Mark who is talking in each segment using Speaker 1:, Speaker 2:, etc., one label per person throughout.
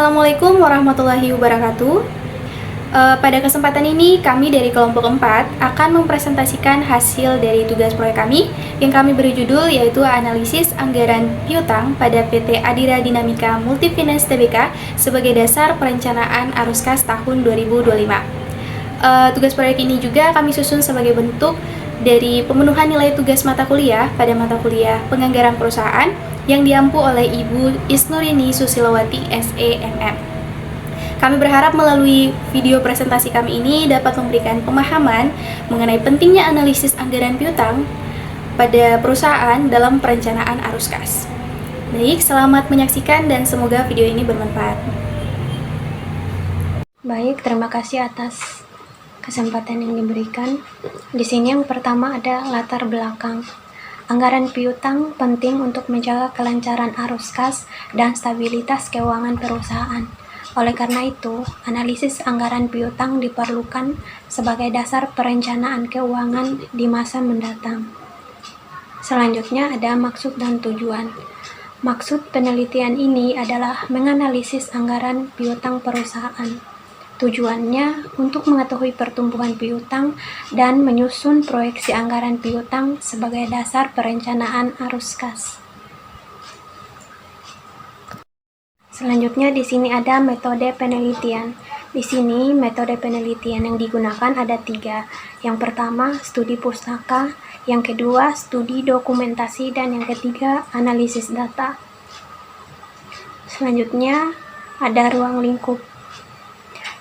Speaker 1: Assalamualaikum warahmatullahi wabarakatuh. Pada kesempatan ini kami dari kelompok 4 akan mempresentasikan hasil dari tugas proyek kami yang kami beri judul yaitu analisis anggaran piutang pada PT Adira Dinamika Multifinance Tbk sebagai dasar perencanaan arus kas tahun 2025. Tugas proyek ini juga kami susun sebagai bentuk dari pemenuhan nilai tugas mata kuliah pada mata kuliah penganggaran perusahaan yang diampu oleh Ibu Isnurini Susilowati SEMM. Kami berharap melalui video presentasi kami ini dapat memberikan pemahaman mengenai pentingnya analisis anggaran piutang pada perusahaan dalam perencanaan arus kas. Baik, selamat menyaksikan dan semoga video ini bermanfaat.
Speaker 2: Baik, terima kasih atas kesempatan yang diberikan. Di sini yang pertama ada latar belakang. Anggaran piutang penting untuk menjaga kelancaran arus kas dan stabilitas keuangan perusahaan. Oleh karena itu, analisis anggaran piutang diperlukan sebagai dasar perencanaan keuangan di masa mendatang. Selanjutnya ada maksud dan tujuan. Maksud penelitian ini adalah menganalisis anggaran piutang perusahaan. Tujuannya untuk mengetahui pertumbuhan piutang dan menyusun proyeksi anggaran piutang sebagai dasar perencanaan arus kas. Selanjutnya di sini ada metode penelitian. Di sini metode penelitian yang digunakan ada 3. Yang pertama, studi pustaka, yang kedua, studi dokumentasi, dan yang ketiga, analisis data. Selanjutnya ada ruang lingkup.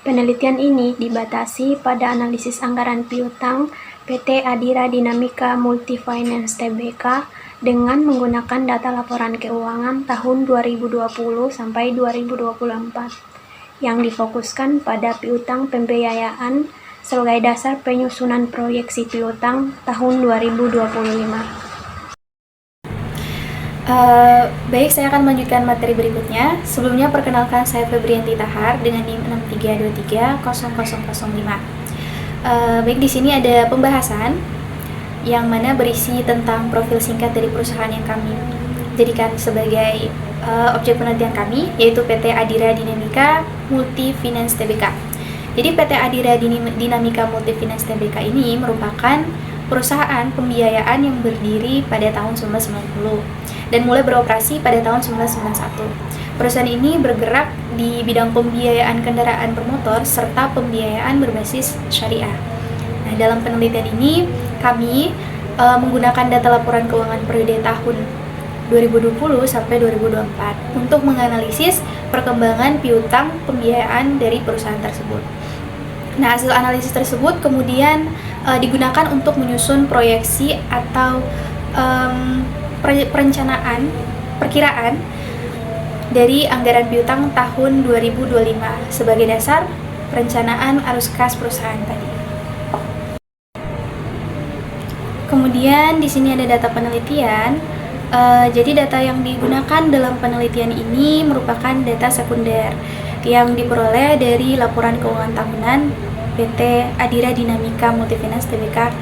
Speaker 2: Penelitian ini dibatasi pada analisis anggaran piutang PT Adira Dinamika Multifinance Tbk dengan menggunakan data laporan keuangan tahun 2020 sampai 2024 yang difokuskan pada piutang pembiayaan sebagai dasar penyusunan proyeksi piutang tahun 2025.
Speaker 1: Baik, saya akan melanjutkan materi berikutnya. Sebelumnya perkenalkan saya Febrianti Tahar dengan NIM 63230005. Baik, di sini ada pembahasan yang mana berisi tentang profil singkat dari perusahaan yang kami jadikan sebagai objek penelitian kami, yaitu PT Adira Dinamika Multifinance Tbk. Jadi PT Adira Dinamika Multifinance Tbk ini merupakan perusahaan pembiayaan yang berdiri pada tahun 1990 dan mulai beroperasi pada tahun 1991. Perusahaan ini bergerak di bidang pembiayaan kendaraan bermotor serta pembiayaan berbasis syariah. Nah, dalam penelitian ini kami menggunakan data laporan keuangan periode tahun 2020 sampai 2024 untuk menganalisis perkembangan piutang pembiayaan dari perusahaan tersebut. Nah, hasil analisis tersebut kemudian digunakan untuk menyusun proyeksi atau perkiraan dari anggaran piutang tahun 2025 sebagai dasar perencanaan arus kas perusahaan tadi. Kemudian di sini ada data penelitian. Jadi data yang digunakan dalam penelitian ini merupakan data sekunder yang diperoleh dari laporan keuangan tahunan PT Adira Dinamika Multifinance Tbk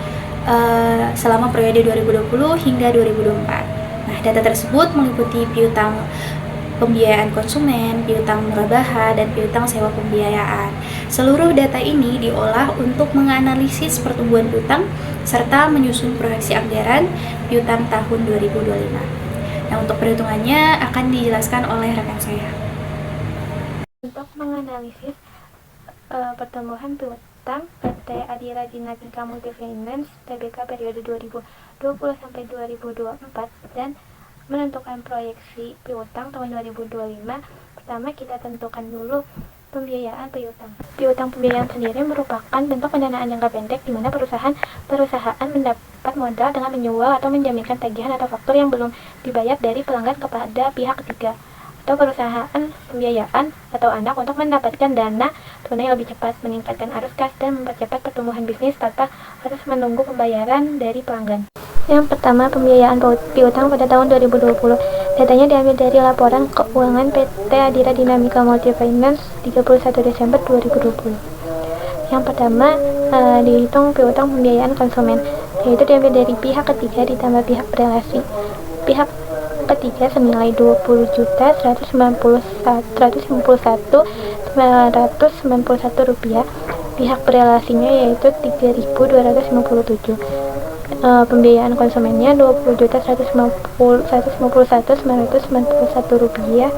Speaker 1: selama periode 2020 hingga 2024. Nah, data tersebut meliputi piutang pembiayaan konsumen, piutang murabaha, dan piutang sewa pembiayaan. Seluruh data ini diolah untuk menganalisis pertumbuhan piutang serta menyusun proyeksi anggaran piutang tahun 2025. Nah, untuk perhitungannya akan dijelaskan oleh rekan saya.
Speaker 2: Untuk menganalisis pertumbuhan piutang PT Adira Dinamika Multifinance Tbk periode 2020 sampai 2024 dan menentukan proyeksi piutang tahun 2025. Pertama, kita tentukan dulu pembiayaan piutang. Piutang pembiayaan sendiri merupakan bentuk pendanaan jangka pendek di mana perusahaan mendapat modal dengan menjual atau menjaminkan tagihan atau faktur yang belum dibayar dari pelanggan kepada pihak ketiga atau perusahaan pembiayaan atau anak untuk mendapatkan dana tunai lebih cepat, meningkatkan arus kas, dan mempercepat pertumbuhan bisnis tanpa harus menunggu pembayaran dari pelanggan. Yang pertama, pembiayaan piutang pada tahun 2020. Datanya diambil dari laporan keuangan PT Adira Dinamika Multifinance 31 Desember 2020. Yang pertama, dihitung piutang pembiayaan konsumen, yaitu diambil dari pihak ketiga ditambah pihak berelasi. Pihak ketiga senilai Rp20.151.991. Pihak berelasinya yaitu 3.257. Pembiayaan konsumennya Rp20.151.991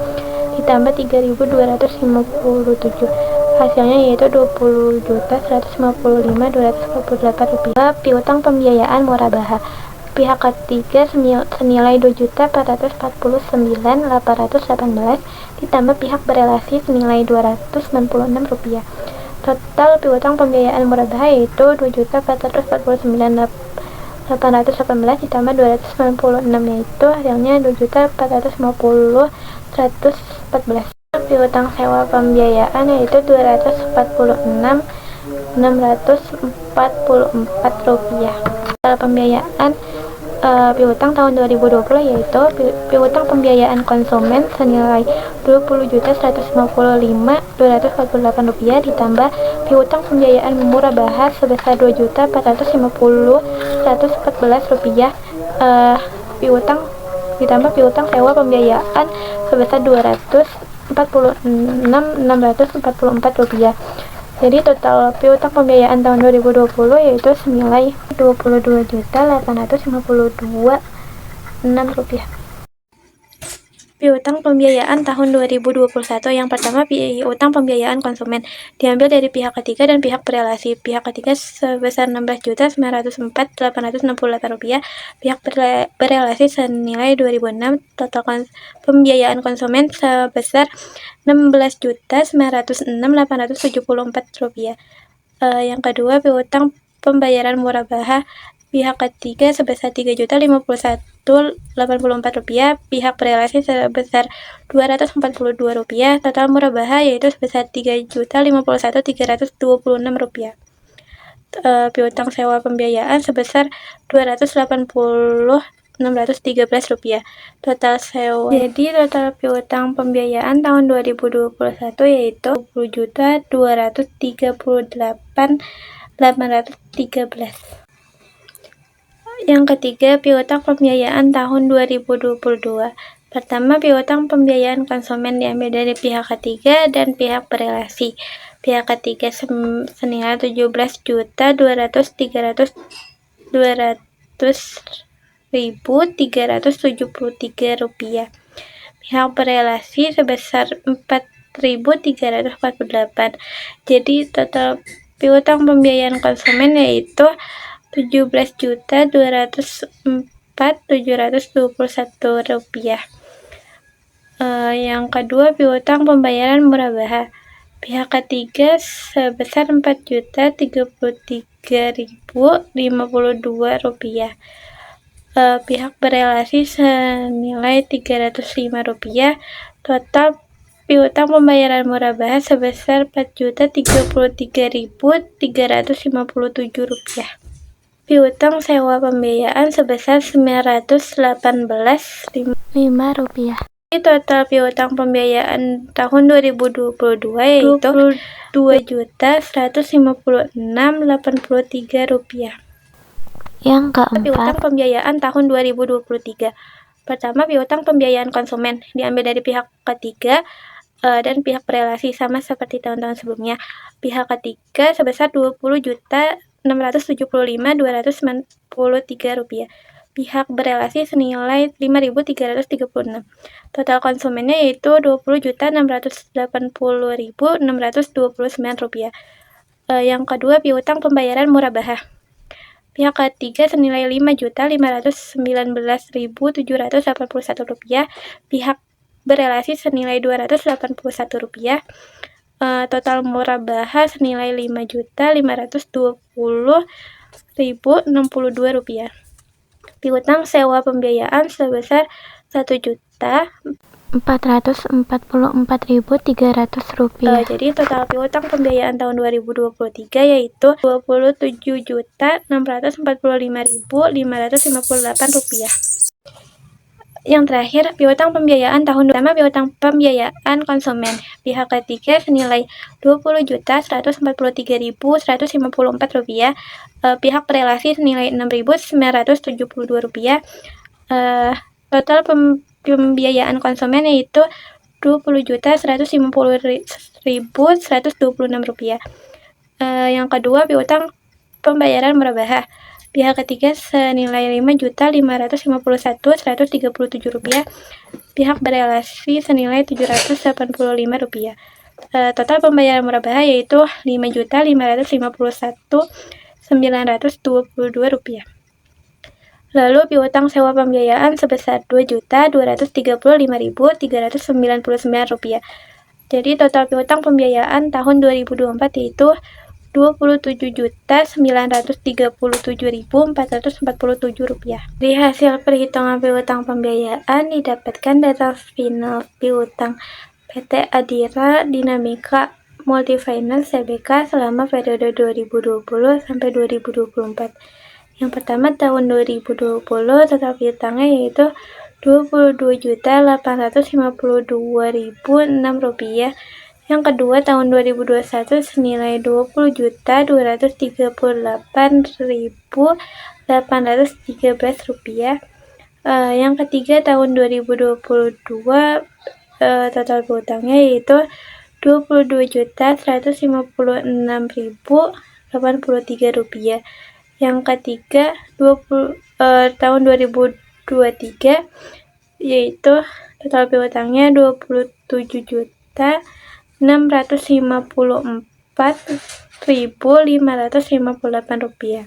Speaker 2: ditambah 3.257. Hasilnya yaitu Rp20.155.248. Piutang pembiayaan murabaha pihak ketiga senilai Rp2.044.918 ditambah pihak berelasi senilai Rp296. Total piutang pembiayaan murabaha yaitu Rp2.449.818 ditambah Rp296, yaitu hasilnya Rp2.450.114. Piutang sewa pembiayaan yaitu Rp246.644. Total pembiayaan piutang tahun 2020 yaitu piutang pembiayaan konsumen senilai Rp20.155.248 ditambah piutang pembiayaan murabaha sebesar Rp2.450.114, piutang ditambah piutang sewa pembiayaan sebesar Rp246.644. Jadi total piutang pembiayaan tahun 2020 yaitu senilai Rp22.852.600. Piutang pembiayaan tahun 2021. Yang pertama, piutang pembiayaan konsumen diambil dari pihak ketiga dan pihak berelasi. Pihak ketiga sebesar Rp16.904.868, pihak berelasi senilai Rp2.006. Total pembiayaan konsumen sebesar Rp16.906.874. Yang kedua, piutang pembayaran murabaha pihak ketiga sebesar Rp3.051.084, pihak berelasi sebesar Rp242. Total murabaha yaitu sebesar Rp3.051.326. Piutang sewa pembiayaan sebesar Rp280.613. Total sewa. Jadi total piutang pembiayaan tahun 2021 yaitu Rp20.238.813. Yang ketiga, piutang pembiayaan tahun 2022. Pertama, piutang pembiayaan konsumen diambil dari pihak ketiga dan pihak berelasi. Pihak ketiga senilai Rp17.200.373. Pihak berelasi sebesar Rp4.348. Jadi total piutang pembiayaan konsumen yaitu Rp17.204.721. Yang kedua, piutang pembayaran murabaha pihak ketiga sebesar Rp4.033.052. Pihak berelasi senilai Rp305. Total piutang pembayaran murabaha sebesar Rp4.033.357. Piutang sewa pembiayaan sebesar Rp918.005. Total piutang pembiayaan tahun 2022 yaitu Rp22.156.083. Yang keempat, piutang pembiayaan tahun 2023. Pertama, piutang pembiayaan konsumen diambil dari pihak ketiga dan pihak berelasi, sama seperti tahun-tahun sebelumnya. Pihak ketiga sebesar Rp20.675.293. Pihak berelasi senilai Rp5.336. Total konsumennya yaitu Rp20.680.629. Yang kedua, piutang pembayaran murabaha pihak ketiga senilai Rp5.519.781. Pihak berelasi senilai Rp281. Total murabaha senilai Rp5.520.062. Piutang sewa pembiayaan sebesar Rp1.444.300. Jadi total piutang pembiayaan tahun 2023 yaitu Rp27.645.558. Yang terakhir, piutang pembiayaan tahun pertama, piutang pembiayaan konsumen pihak ketiga senilai Rp20.143.154. Pihak berelasi senilai Rp6.972. Total pembiayaan konsumen yaitu Rp20.150.126. Yang kedua, piutang pembayaran murabahah pihak ketiga senilai Rp5.551.137, pihak berelasi senilai Rp785. Total pembayaran murabahah yaitu Rp5.551.922. Lalu piutang sewa pembiayaan sebesar Rp2.235.399. Jadi total piutang pembiayaan tahun 2024 yaitu Rp27.937.447. Dari hasil perhitungan piutang pembiayaan didapatkan data final piutang PT Adira Dinamika Multifinance Tbk selama periode 2020 sampai 2024. Yang pertama tahun 2020 total piutangnya yaitu Rp22.852.006. Yang kedua tahun 2021 senilai Rp20.238.813. Yang ketiga tahun 2022 total piutangnya yaitu Rp22.156.083. Yang ketiga tahun 2023 yaitu total piutangnya Rp27.654.558.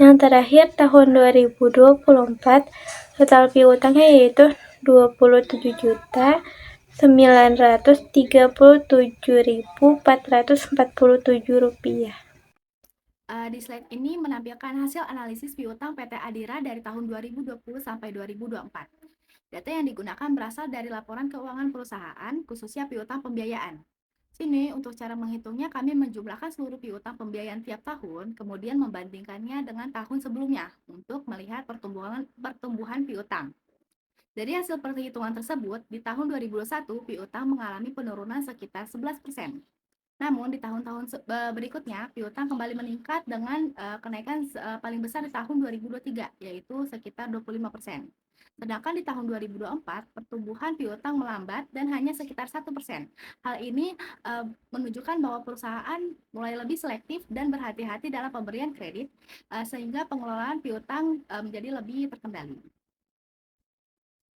Speaker 2: Yang terakhir tahun 2024 total piutangnya yaitu Rp27.937.447.
Speaker 1: Di slide ini menampilkan hasil analisis piutang PT Adira dari tahun 2020 sampai 2024. Data yang digunakan berasal dari laporan keuangan perusahaan, khususnya piutang pembiayaan. Sini, untuk cara menghitungnya, kami menjumlahkan seluruh piutang pembiayaan tiap tahun, kemudian membandingkannya dengan tahun sebelumnya untuk melihat pertumbuhan piutang. Dari hasil perhitungan tersebut, di tahun 2021, piutang mengalami penurunan sekitar 11%. Namun di tahun-tahun berikutnya, piutang kembali meningkat dengan kenaikan paling besar di tahun 2023, yaitu sekitar 25%. Sedangkan di tahun 2024, pertumbuhan piutang melambat dan hanya sekitar 1%. Hal ini menunjukkan bahwa perusahaan mulai lebih selektif dan berhati-hati dalam pemberian kredit, sehingga pengelolaan piutang menjadi lebih terkendali.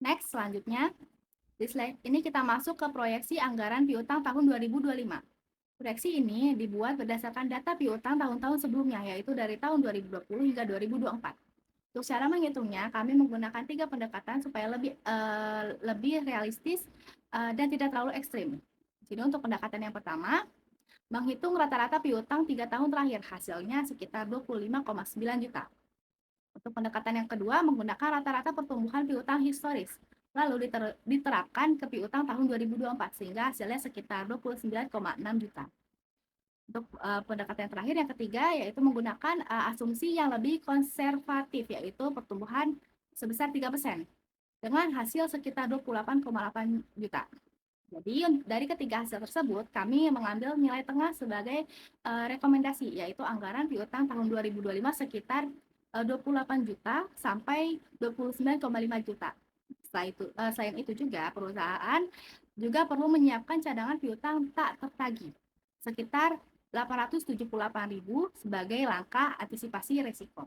Speaker 1: Next, selanjutnya, di slide ini kita masuk ke proyeksi anggaran piutang tahun 2025. Proyeksi ini dibuat berdasarkan data piutang tahun-tahun sebelumnya, yaitu dari tahun 2020 hingga 2024. Untuk cara menghitungnya, kami menggunakan 3 pendekatan supaya lebih realistis dan tidak terlalu ekstrim. Jadi untuk pendekatan yang pertama, menghitung rata-rata piutang 3 tahun terakhir, hasilnya sekitar 25,9 juta. Untuk pendekatan yang kedua, menggunakan rata-rata pertumbuhan piutang historis, lalu diterapkan ke piutang tahun 2024 sehingga hasilnya sekitar 29,6 juta. Untuk pendekatan yang terakhir yang ketiga yaitu menggunakan asumsi yang lebih konservatif, yaitu pertumbuhan sebesar 3% dengan hasil sekitar 28,8 juta. Jadi dari ketiga hasil tersebut kami mengambil nilai tengah sebagai rekomendasi, yaitu anggaran piutang tahun 2025 sekitar 28 juta sampai 29,5 juta. Selain itu juga perusahaan juga perlu menyiapkan cadangan piutang tak tertagih sekitar 878.000 sebagai langkah antisipasi risiko.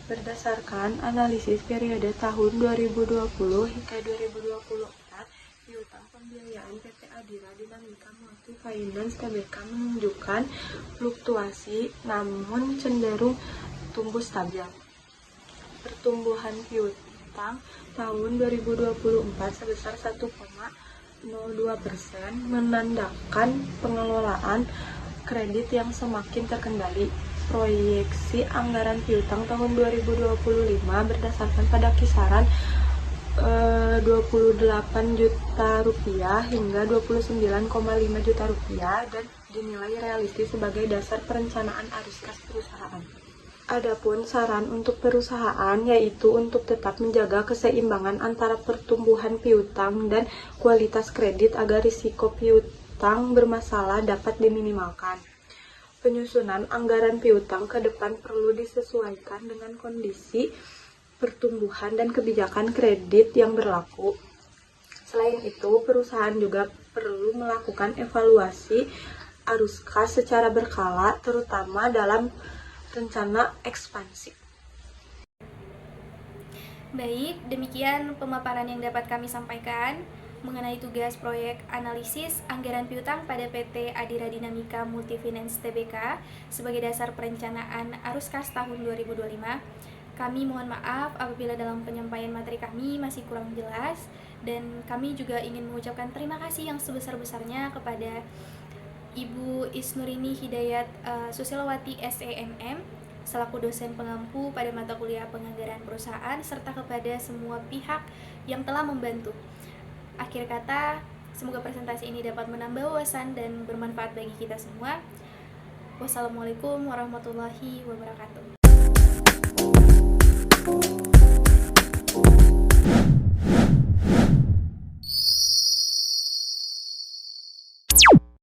Speaker 3: Berdasarkan analisis periode tahun 2020 hingga 2024, piutang pembiayaan PT Adira Dinamika Multifinance Tbk menunjukkan fluktuasi namun cenderung tumbuh stabil. Pertumbuhan piutang tahun 2024 sebesar 1,02% menandakan pengelolaan kredit yang semakin terkendali. Proyeksi anggaran piutang tahun 2025 berdasarkan pada kisaran Rp28 juta hingga Rp29,5 juta dan dinilai realistis sebagai dasar perencanaan arus kas perusahaan. Adapun saran untuk perusahaan yaitu untuk tetap menjaga keseimbangan antara pertumbuhan piutang dan kualitas kredit agar risiko piutang bermasalah dapat diminimalkan. Penyusunan anggaran piutang ke depan perlu disesuaikan dengan kondisi pertumbuhan dan kebijakan kredit yang berlaku. Selain itu, perusahaan juga perlu melakukan evaluasi arus kas secara berkala, terutama dalam rencana ekspansi.
Speaker 1: Baik, demikian pemaparan yang dapat kami sampaikan mengenai tugas proyek analisis anggaran piutang pada PT Adira Dinamika Multifinance Tbk sebagai dasar perencanaan arus kas tahun 2025. Kami mohon maaf apabila dalam penyampaian materi kami masih kurang jelas, dan kami juga ingin mengucapkan terima kasih yang sebesar-besarnya kepada Ibu Isnurini Hidayat Susilowati SEMM selaku dosen pengampu pada mata kuliah penganggaran perusahaan, serta kepada semua pihak yang telah membantu. Akhir kata, semoga presentasi ini dapat menambah wawasan dan bermanfaat bagi kita semua. Wassalamualaikum warahmatullahi wabarakatuh.